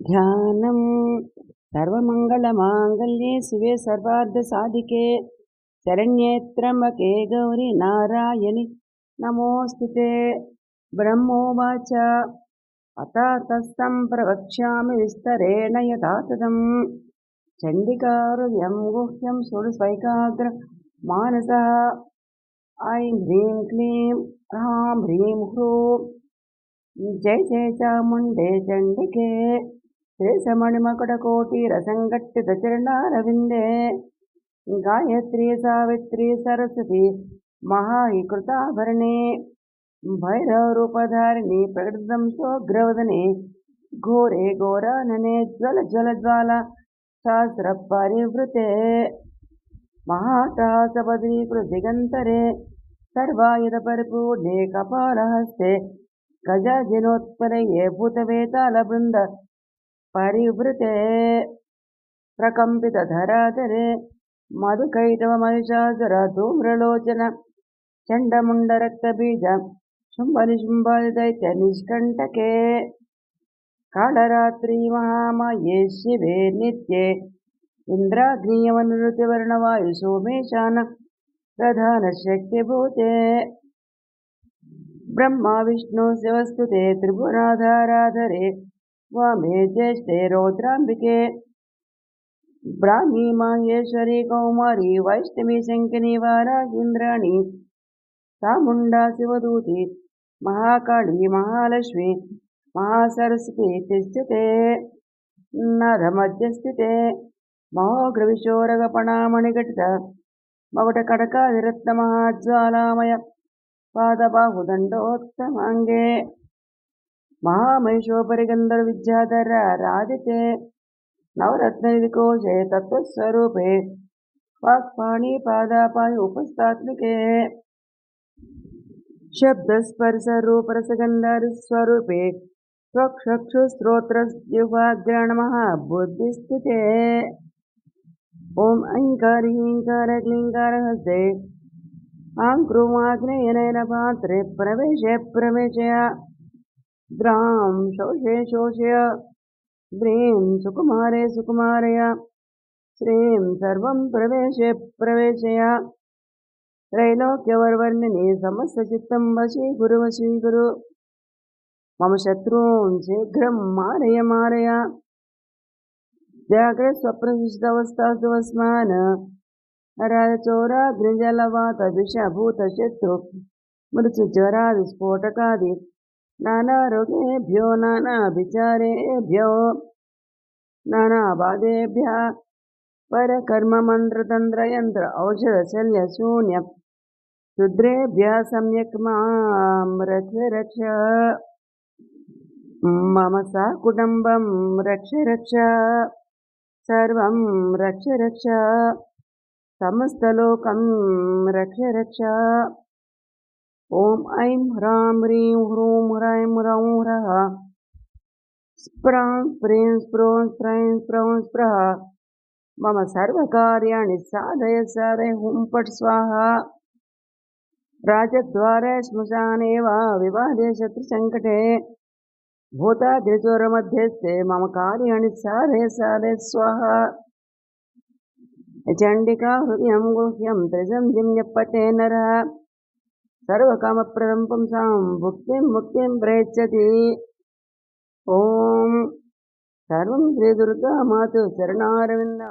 ध्यानं सर्वमङ्गलमाङ्गल्ये शिवे सर्वार्धसाधिके शरण्ये त्र्यम्बके गौरि नारायणि नमोऽस्तुते। ब्रह्मोवाच अथातस्तं प्रवक्ष्यामि विस्तरेण यथा तदम् चण्डिकाहृदयं गुह्यं षोडशैकाग्र मानसः ऐं ह्रीं क्लीं ह्रां ह्रीं ह्रूं जय जय चामुण्डे चण्डिके श्रीशमणिमकुटकोटिरसङ्घट्टितचरणारविन्दे गायत्री सावित्री सरस्वती महाईकृताभरणे भैरवरूपधारिणि प्रकृतं सोऽग्रवदने घोरे घोरानने ज्वल ज्वल ज्वाला सहस्रपरिवृते महाटासपदीकृतिगन्तरे सर्वायुधपरिपूर्णे कपालहस्ते गजजिनोत्पलये भूतवेतालवृन्द परिवृते प्रकम्पितधराधरे मधुकैटवमहिषासुर धूम्रलोचन चण्डमुण्डरक्तबीज शुम्भनिशुम्भदैत्यनिष्कण्टके कालरात्रि महामाये शिवे नित्ये इन्द्राग्नीयमनुरुतिवर्णवायुसोमेशान प्रधानशक्तिभूते ब्रह्मा विष्णु शिवस्तुते त्रिपुराधाराधरे वामे ज्येष्ठे रौद्राम्बिके ब्राह्मी माहेश्वरी कौमारी वैष्णवी शङ्किनी वाराहीन्द्राणी चामुण्डा शिवदूती महाकाली महालक्ष्मी महासरस्वती तिष्ठते नरमध्यस्थिते महोग्रविशोरगपणामणिघटित मकुटकटकादिरत्नमहाज्वालामय पादबाहुदण्डोत्तमाङ्गे महामहिषोपरि गन्धर्वविद्याधर राधिते नवरत्ननिधिकोशे तत्त्वस्वरूपे वाक्पाणिपादापाय उपस्थात्मिके शब्दस्पर्शरूपरसगन्धर्वस्वरूपे त्वक्चक्षुस्त्रोत्रजिह्वाग्राणमः ॐ ऐङ्कार ह्रीङ्कार क्लीङ्कार हस्ते आङ्क्रूमाग्नेयनयनपात्रे प्रवेशय द्रां शोषय द्रीं सुकुमारे सुकुमारय श्रीं सर्वं प्रवेशय त्रैलोक्यवर्वर्णिनि समस्तचित्तं वशीकुरु मम शत्रून् शीघ्रं मारय जाग्रत्स्वप्नविशिष्टावस्थासु वस्मान् राजचोराग्निजलवातविषभूतशत्रु मृत्युज्वरादिस्फोटकादि नानारोगेभ्यो नानाभिचारेभ्यो नानाबाधेभ्यः परकर्ममन्त्रतन्त्रयन्त्र औषधशल्यशून्य रुद्रेभ्यः सम्यक् मां रक्ष मम सकुटुम्बं रक्ष सर्वं रक्ष समस्तलोकं रक्ष ॐ ऐं ह्रां ह्रीं ह्रूं ह्रैं ह्रौं ह्रः स्प्रां स्प्रीं स्प्रों स्प्रैं स्प्रौं स्प्रः मम सर्वकार्याणि साधय हुं फट् स्वाहा राजद्वारे श्मशाने वा विवादे शत्रुसङ्कटे भूताग्निचोरमध्यस्थे मम कार्याणि साधय स्वाहा चण्डिका हृदयं गुह्यं त्रिसन्धिं यपठे नरः सर्वकामप्रदं पुंसां मुक्तिं प्रयच्छति ॐ सर्वं श्रीदुर्गा मातु चरणारविन्द